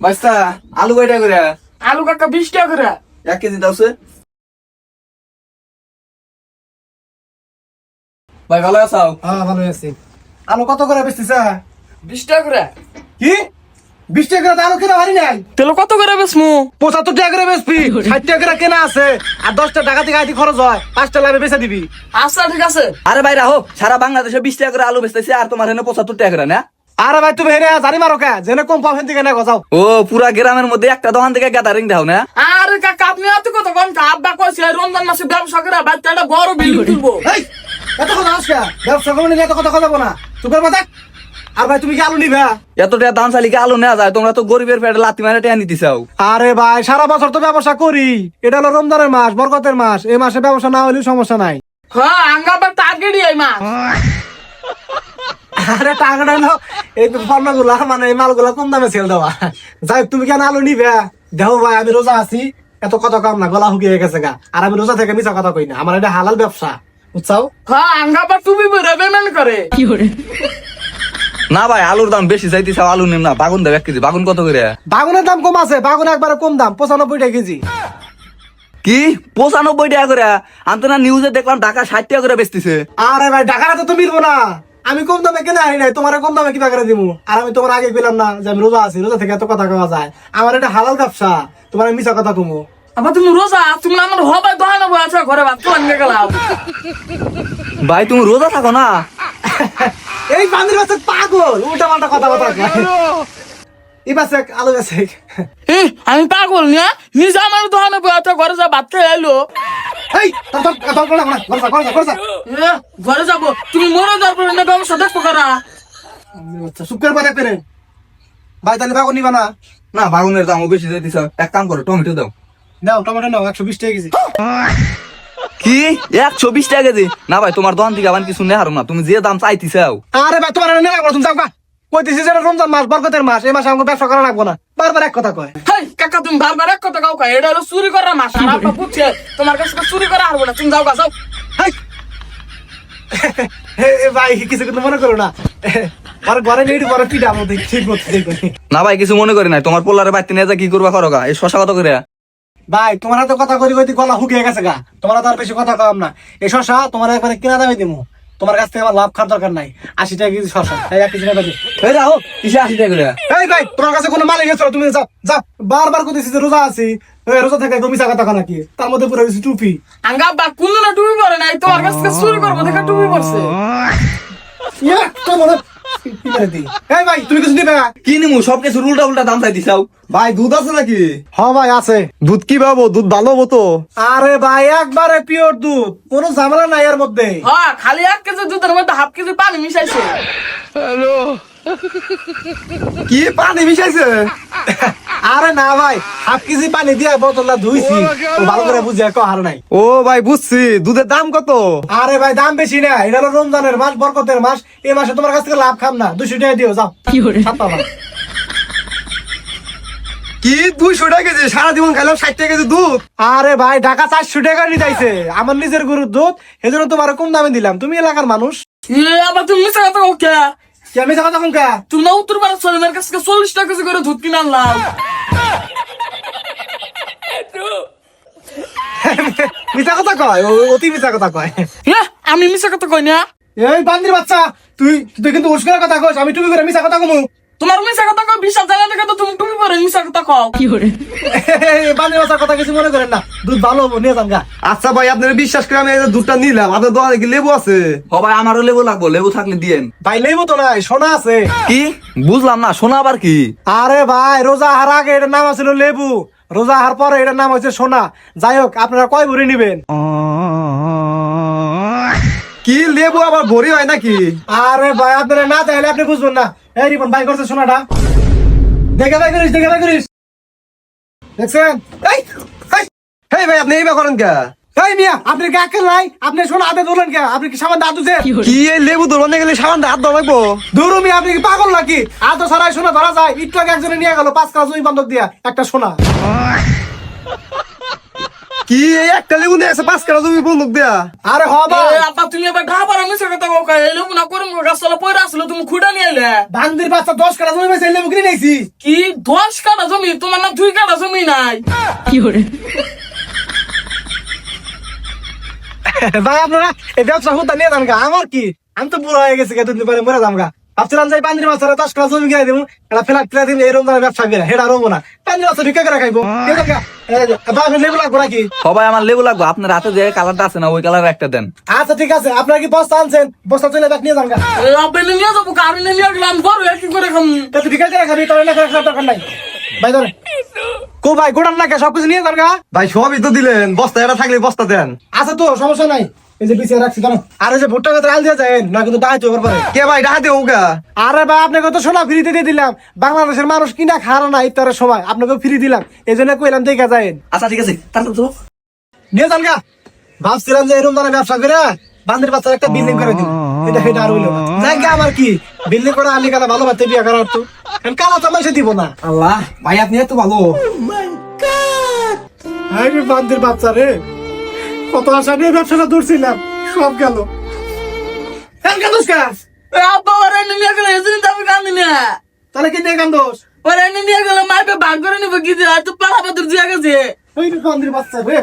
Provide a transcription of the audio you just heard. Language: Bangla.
বাইস্তা আলু কয়টা করে? আলু কাকা 20 টাকা করে। 1 কেজি দাওছে। ভাই ভালো আছো? হ্যাঁ ভালো আছি। আলু কত করে বেচতেছে? 20 টাকা করে। কি 20 টাকা করে আলু কেনা হারি নাই? তেলে কত করে বেচমু? 75 টাকা করে বেচবি, 60 টাকা করে কেনা আছে আর 10 টাকা থেকে আইটি খরচ হয়, 5 টাকা লাভে বেচে দিবি। আচ্ছা ঠিক আছে। আরে ভাই রাহো, সারা বাংলাদেশে 20 টাকা করে আলু বেচতেছে আর তোমার এখানে 75 টাকা করে না? আরে ভাই তুমি হেরে জানি মারো কে জেনে কম পাবেন থেকে না গজাও। ও পুরা গ্রামের মধ্যে একটা দোকান থেকে গ্যাদারিং দাও না? আরে কাকা আপনি এত কত কোন আব্বা কইছে রমজান মাসে ব্যবসা করে বাচ্চাটা বড় বিল্ডিং তুলবো। এই এত কথা আসকা ব্যবসা করলে এত কথা কথা না তোর কথা। আর ভাই তুমি কি আলু নিবা? এত টাকা দাম চালিকে আলু নেওয়া যায়? তোমরা তো গরিবের পেটে লাথি মারে টাকা নিতে চাও। আরে ভাই সারা বছর তো ব্যবসা করি, এটা হলো রমজানের মাস, বরকতের মাস, এই মাসে ব্যবসা না হলেও সমস্যা নাই। হ্যাঁ আঙ্গাবার টার্গেটই এই মাস। আরে টাকাটা হলো এই পণ্যগুলা মানে এই মালগুলা কম দামে সেল দেওয়া। যাই হোক, তুমি কেন আলু নিবে? দেখো ভাই আমি রোজা আছি, এত কথা কম না, গলা হুকিয়ে গেছে গা। আর আমি রোজা থেকে মিছা কথা কই না, আমার এটা হালাল ব্যবসা, বুঝছাও? হ্যাঁ আঙ্গাবার তুমি বেরোবেন করে কি করে? না ভাই আলুর দাম বেশি চাইতে চাও, আলু নেম না। বাগুন দেব 1 কেজি। বাগুন কত করে? বাগুনের দাম কম আছে, বাগুন একবারে কম দাম, 95 টাকা কেজি। কি 95 টাকা করে? আমি না নিউজে দেখলাম ঢাকা 60 টাকা করে বেচতেছে। আরে ভাই টাকাটা তো মিলবো না, আমি কম দামে কেনা হারি নাই, তোমার কম দামে কিবা করে দিবো? আর আমি তোমার আগে পেলাম না যে আমি রোজা আছি, রোজা থেকে এত কথা কওয়া যায়? আমার এটা হালাল ব্যবসা, তোমার আমি মিছা কথা কমো? আবার তুমি রোজা তুমি আমার হবাই দোকানে বসে ঘরে ভাত খাওয়ান গেলাম। ভাই তুমি রোজা থাকো না? এই বান্দির বাচ্চা পাগল, উল্টা পাল্টা কথা কথা এই বাচ্চা আলু বেছে। আমি পাগল না নিজে আমার দোকানে বসে ঘরে যা ভাত খেয়ে এলো। এই তোর ঘরে যাবো তুমি মরে যাবো না ব্যবসা দেখবো করা। শুক্র পারে পেরে ভাই তাহলে বাগুন নিবা না? না বাগুনের দামও বেশি চাইতেছ। এক কাম করো, টমেটো দাও। নাও টমেটো নাও, 120 টাকা কেজি। কি 120 টাকা কেজি? না ভাই তোমার দোকান থেকে আবার কিছু নেহার না, তুমি যে দাম চাইতেছাও। আরে ভাই তোমার নেই লাগবো, তুমি যাও গা। কইতেছি যে রমজান মাস, বরকতের মাস, এই মাসে আমাকে ব্যবসা করা লাগবো না, বারবার এক কথা কয়। হেই কাকা তুমি বারবার এক কথা কাউ এটা হলো চুরি করার মাস। আর আপা বুঝছে তোমার কাছে তো চুরি করা হারবো না, তুমি যাও গা যাও। হাই ভাই কিছু কিন্তু মনে করো না, আর ঘরে নেই বড় পিঠা মতো ঠিক মতো দেখো। না ভাই কিছু মনে করি নাই। তোমার পোলারে বাইতে নিয়ে যা কি করবা করো গা। এই শশা কত করে? ভাই তোমার হাতে কথা করি কইতে গলা হুকিয়ে গেছে গা, তোমার তো আর বেশি কথা কম না। এই শশা তোমার একবারে কিনা দামে দিমু, তোমার কাছ থেকে আমার লাভ খাওয়ার দরকার নাই। 80 টাকা কেজি শশা, এই 1 কেজি নেবে। এই রাহো, কিসে 80 টাকা করে? এই ভাই তোমার কাছে কোনো মালিক গেছিল, তুমি যাও যাও। বারবার কইতেছি যে রোজা আছি, রোজা থেকে মিছা কথা কয় নাকি? তার মধ্যে পুরো কিছু টুপি। আঙ্গা বা কোন না টুপি পরে নাই, তোমার কাছ থেকে চুরি করবো দেখে টুপি পরছে। এই ভাই তুমি কিছু নিবে? কি নিমু? সব কিছু উল্টা উল্টা দাম চাইতেছাও। ভাই দুধ আছে নাকি? হ্যাঁ ভাই আছে। দুধ কি পাবো? দুধ ভালো মতো? আরে ভাই একবারে পিওর দুধ, কোনো ঝামেলা নাই এর মধ্যে। হ্যাঁ খালি 1 কেজি দুধের মধ্যে হাফ কেজি পানি মিশাইছে। কি পানি মিশাইছে? আরে না ভাই, 1/2 কেজি পানি দিয়ে বোতলটা ধুইছি, ভালো করে বুঝে কহার নাই। ও ভাই বুঝছি। দুধের দাম কত? আরে ভাই দাম বেশি না, এটা হলো রমজানের মাস, বরকতের মাস, এই মাসে তোমার কাছ থেকে লাভ খাম না, 200 টাকা দিও যাও। সাত পাবা। কি 200 টাকা কেজি? সারা জীবন খাইলাম 60 টাকা কেজি দুধ। আরে ভাই ঢাকা 400 টাকা নিতাইছে, আমার নিজের গরুর দুধ, এজন্য তোমার কম দামে দিলাম, তুমি এলাকার মানুষ। আবার তুমি মিশা কথা ওকে কি আমি কথা কোন কা? তুমি না উত্তর ভারত সরকারের কাছ থেকে 40 টাকা কেজি করে দুধ কিনে আনলাম। মিছা কথা কয়, অতি মিছা কথা কয়। হ্যাঁ আমি মিশা কথা কই না। এই বান্দির বাচ্চা, তুই তুই কিন্তু উস্কার কথা কইস, আমি টুপি করে মিছা কথা কমু? তোমার মিশা কথা কই বিশ্বাস জানা দেখে তো তুমি টুপি পরে মিশা কথা কও। কি করে বান্দির বাচ্চার কথা কিছু মনে করেন না, দুধ ভালো হবো, নিয়ে যান গা। আচ্ছা ভাই আপনারা বিশ্বাস করে আমি এই যে দুধটা নিলাম, আপনার দোকানে কি লেবু আছে? ও ভাই আমারও লেবু লাগবো। লেবু থাকলে দিয়েন। ভাই লেবু তো নাই, সোনা আছে। কি বুঝলাম না, শোনা আবার কি? আরে ভাই রোজা হার আগে এটার নাম আছিল লেবু, রোজা হার পরে এটার নাম হচ্ছে সোনা। যাই হোক আপনারা কয় ভরি নিবেন? কি লেবু আবার ভরি হয় নাকি? আরে ভাই আপনারা না চাইলে আপনি বুঝবেন না। এই রিপন ভাই করছে সোনাটা, দেখে ভাই করিস, দেখে ভাই করিস, দেখছেন? এই এই, হেই ভাই আপনি এইবার করেন কে? এই মিয়া আপনি কি আক্কেল নাই? আপনি সোনা হাতে ধরলেন কে? আপনি কি সামান দাঁত দুছে? কি এই লেবু ধরতে গেলে সাবান হাত ধরা লাগবো? ধরু মিয়া আপনি কি পাগল নাকি? হাত ছাড়াই সোনা ধরা যায়? একটু আগে একজনে নিয়ে গেল 5 কাজ ওই বন্ধক দিয়া একটা সোনা। কি এই একটা লেবু নিয়ে এসে 5 কাটা জমি বন্ধক দেয়া? আরে হ ভাই এ আব্বা তুমি এবার ঘা পারা মিছে কথা কাউকা এলো না করুম গাছতলা পয়রা আসলো তুমি খুঁড়া নিয়ে এলে বান্দির বাচ্চা 10 কাটা জমি বেচে লেবু কিনে নিয়েছি। কি 10 কাটা জমি তোমার না 2 কাটা জমি নাই ভাই আপনারা এই ব্যবসা হুদা নিয়ে যান গা, আমার কি আমি তো বুড়ো হয়ে গেছি দুদিন পরে মরে যাম গা। ভাবছিলাম যে বান্দির বাচ্চারা 10 কাটা জমি কিনে দিব, এটা ফ্ল্যাট ফ্ল্যাট দিন এই রমজানের ব্যবসা করে হেডা রমবো না, বান্দির বাচ্চা ভিক্ষা করে খাইবো। এই দেখ গা, ভাই আপনি লেবু লাগবো নাকি? সবাই আমার লেবু লাগবো, আপনার হাতে যে কালারটা আছে না ওই কালার একটা দেন। আচ্ছা ঠিক আছে, আপনারা কি বস্তা আনছেন? বস্তা চলে ব্যাগ নিয়ে যান গা। এ আব্বা নিয়ে যাবো কারণ নিয়ে গেলাম বড় কি করে খাম তুই ভিক্ষা করে খাবি, তোর না খাওয়ার দরকার নাই। ভাই ধরে কো ভাই গোড়ান না সবকিছু নিয়ে যান গা। ভাই সবই তো দিলেন, বস্তা এটা থাকলে বস্তা দেন। আচ্ছা তো সমস্যা নাই, এই যে বিছিয়ে রাখছি কারণ আর এই যে ভুট্টা কথা আল দিয়ে যায় না কিন্তু দাঁড়াইতে হবে পরে। কে ভাই ডাহাতে হোগা? আরে ভাই আপনাকে তো সোনা ফ্রিতে দিয়ে দিলাম, বাংলাদেশের মানুষ কিনা খাওয়ার না ইফতারের সময় আপনাকে ফ্রি দিলাম, এই জন্য কইলাম দেখা যায় আচ্ছা ঠিক আছে, তারপর তো নিয়ে যান গা। ভাবছিলাম যে এরকম দানা ব্যবসা করে বান্দির বাচ্চার একটা বিল্ডিং করে দিন, এটা সেটা আর হইলো যাই গা। আমার কি বিল্ডিং করে আলি কালা ভালো বাচ্চা বিয়ে করার তো কালা তো মাসে দিব না। আল্লাহ ভাই আপনি এত ভালো। আরে বান্দির বাচ্চা রে, কত আশা নিয়ে ব্যবসাটা ধরছিলাম, সব গেল। এ আব্বা ওরে নিয়ে গেলে এদিন যাবে কান্দি না তাহলে কি দিয়ে কান্দোস? ওরে নিয়ে গেলে মাইপে ভাগ করে নিব কি দিয়ে আর তো পাড়া পাতুর দিয়া গেছে ওই বান্দির বাচ্চা রে।